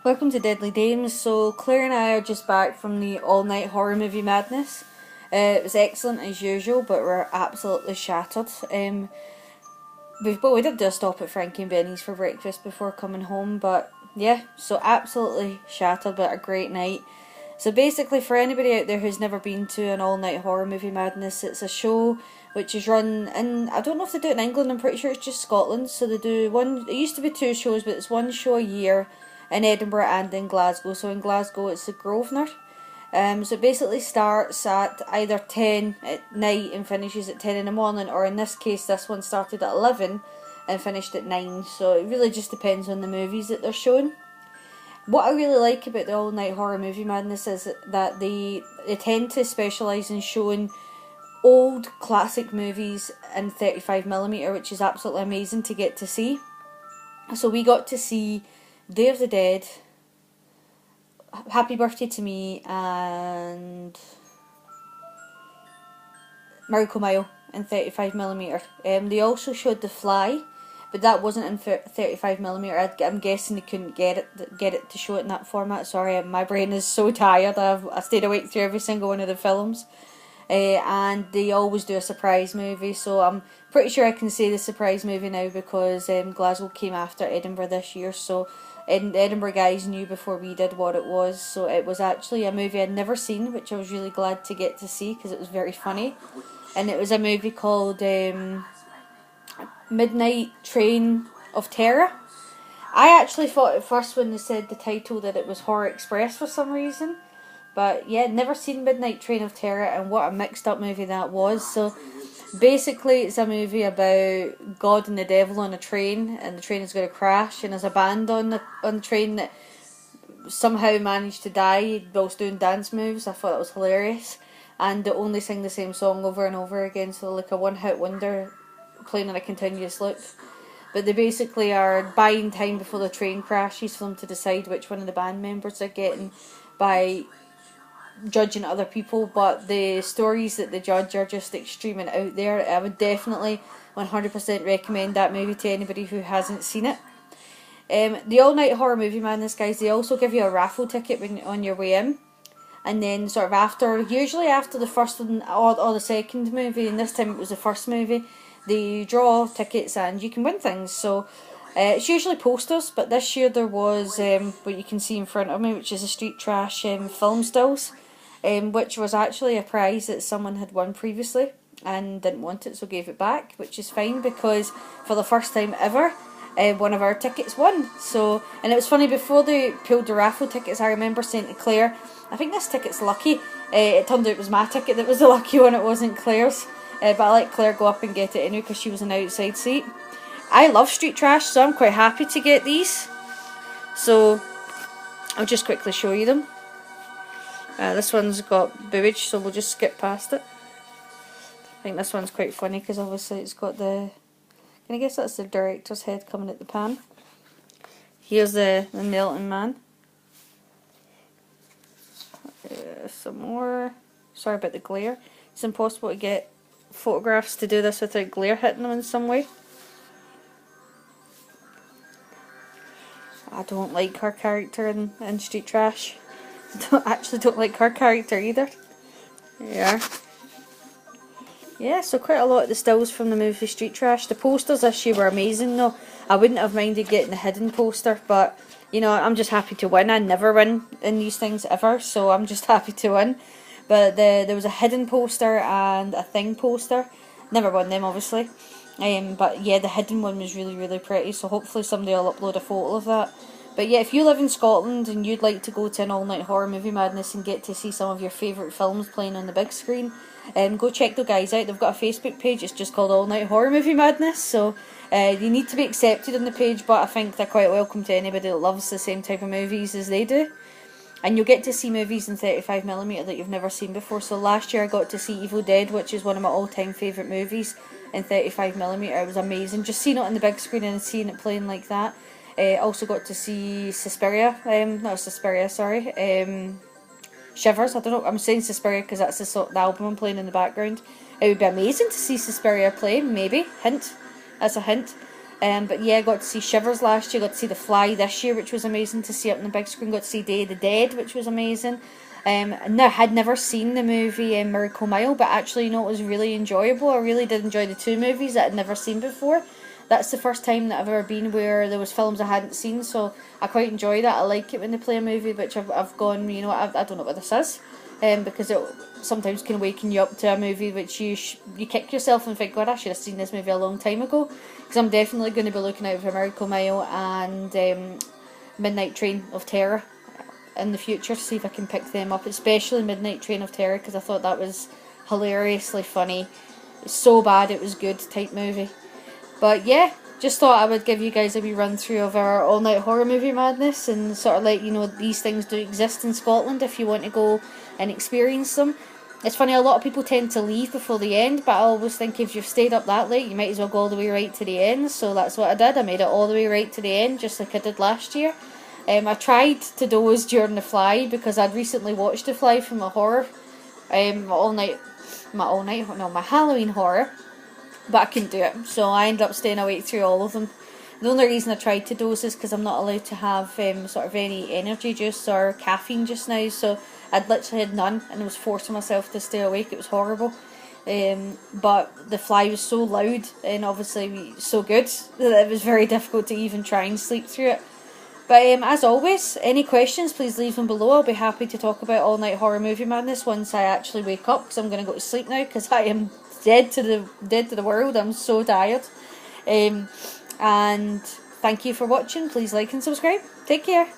Welcome to Deadly Dames. So Claire and I are just back from the all-night horror movie madness. It was excellent as usual, but we're absolutely shattered. We did do a stop at Frankie and Benny's for breakfast before coming home, but yeah, so absolutely shattered, but a great night. So basically, for anybody out there who's never been to an all-night horror movie madness, it's a show which is run in, I don't know if they do it in England, I'm pretty sure it's just Scotland. So they do one, it used to be two shows, but it's one show a year in Edinburgh and in Glasgow. So in Glasgow it's the Grosvenor. So it basically starts at either 10 at night and finishes at 10 in the morning, or in this case this one started at 11 and finished at 9. So it really just depends on the movies that they're showing. What I really like about the all night horror movie madness is that they tend to specialise in showing old classic movies in 35mm, which is absolutely amazing to get to see. So we got to see Day of the Dead, Happy Birthday to Me, and Miracle Mile in 35mm. They also showed The Fly, but that wasn't in 35mm. I'm guessing they couldn't get it to show it in that format. Sorry, my brain is so tired. I stayed awake through every single one of the films. And they always do a surprise movie, so I'm pretty sure I can say the surprise movie now because Glasgow came after Edinburgh this year, so the Edinburgh guys knew before we did what it was. So it was actually a movie I'd never seen, which I was really glad to get to see because it was very funny. And it was a movie called Midnight Train of Terror. I actually thought at first when they said the title that it was Horror Express for some reason. But yeah, never seen Midnight Train of Terror, and what a mixed up movie that was. So basically it's a movie about God and the devil on a train, and the train is going to crash, and there's a band on the train that somehow managed to die whilst doing dance moves. I thought that was hilarious. And they only sing the same song over and over again, so like a one-hit wonder playing on a continuous loop. But they basically are buying time before the train crashes for them to decide which one of the band members they're getting by judging other people, but the stories that they judge are just extreme and out there. I would definitely 100% recommend that movie to anybody who hasn't seen it. The all night horror movie madness guys, they also give you a raffle ticket when on your way in, and then sort of usually after the first one or the second movie, and this time it was the first movie, they draw tickets and you can win things. So it's usually posters, but this year there was what you can see in front of me, which is a Street Trash film stills, which was actually a prize that someone had won previously and didn't want it, so gave it back, which is fine because for the first time ever, one of our tickets won. So, and it was funny, before they pulled the raffle tickets, I remember saying to Claire, I think this ticket's lucky. It turned out it was my ticket that was the lucky one, it wasn't Claire's. But I let Claire go up and get it anyway because she was an outside seat. I love Street Trash, so I'm quite happy to get these. So I'll just quickly show you them. This one's got boobage, so we'll just skip past it. I think this one's quite funny because obviously it's got the... Can I guess that's the director's head coming at the pan. Here's the melting man. Some more. Sorry about the glare. It's impossible to get photographs to do this without glare hitting them in some way. I don't like her character in Street Trash. I don't like her character either. Yeah. Yeah, so quite a lot of the stills from the movie Street Trash. The posters this year were amazing though. I wouldn't have minded getting the hidden poster, but you know, I'm just happy to win. I never win in these things ever, so I'm just happy to win. But there was a hidden poster and a thing poster. Never won them obviously. But yeah, the hidden one was really, really pretty, so hopefully somebody will upload a photo of that. But yeah, if you live in Scotland and you'd like to go to an all-night horror movie madness and get to see some of your favourite films playing on the big screen, go check the guys out. They've got a Facebook page, it's just called All Night Horror Movie Madness, so you need to be accepted on the page, but I think they're quite welcome to anybody that loves the same type of movies as they do. And you'll get to see movies in 35mm that you've never seen before. So last year I got to see Evil Dead, which is one of my all-time favourite movies, in 35mm. It was amazing, just seeing it on the big screen and seeing it playing like that. Also got to see Suspiria, not Suspiria, sorry, Shivers. I don't know, I'm saying Suspiria because that's the album I'm playing in the background. It would be amazing to see Suspiria play, maybe, hint, that's a hint. But yeah, I got to see Shivers last year, got to see The Fly this year, which was amazing to see up on the big screen, got to see Day of the Dead, which was amazing. No, I had never seen the movie Miracle Mile, but actually, you know, it was really enjoyable. I really did enjoy the two movies that I'd never seen before. That's the first time that I've ever been where there was films I hadn't seen, so I quite enjoy that. I like it when they play a movie which I've gone, you know, I don't know what this is, because it sometimes can waken you up to a movie which you kick yourself and think, God, I should have seen this movie a long time ago. Because I'm definitely going to be looking out for Miracle Mile and Midnight Train of Terror in the future to see if I can pick them up, especially Midnight Train of Terror, because I thought that was hilariously funny. It's so bad it was good type movie. But yeah, just thought I would give you guys a wee run through of our all night horror movie madness and sort of let you know these things do exist in Scotland if you want to go and experience them. It's funny, a lot of people tend to leave before the end, but I always think if you've stayed up that late, you might as well go all the way right to the end. So that's what I did. I made it all the way right to the end, just like I did last year. I tried to doze during The Fly because I'd recently watched The Fly from my horror, my Halloween horror, but I couldn't do it. So I ended up staying awake through all of them. The only reason I tried to doze is because I'm not allowed to have sort of any energy juice or caffeine just now, so I'd literally had none and I was forcing myself to stay awake. It was horrible. But The Fly was so loud and obviously so good that it was very difficult to even try and sleep through it. But as always, any questions, please leave them below. I'll be happy to talk about all night horror movie madness once I actually wake up, because I'm going to go to sleep now because I am dead to the world. I'm so tired. And thank you for watching. Please like and subscribe. Take care.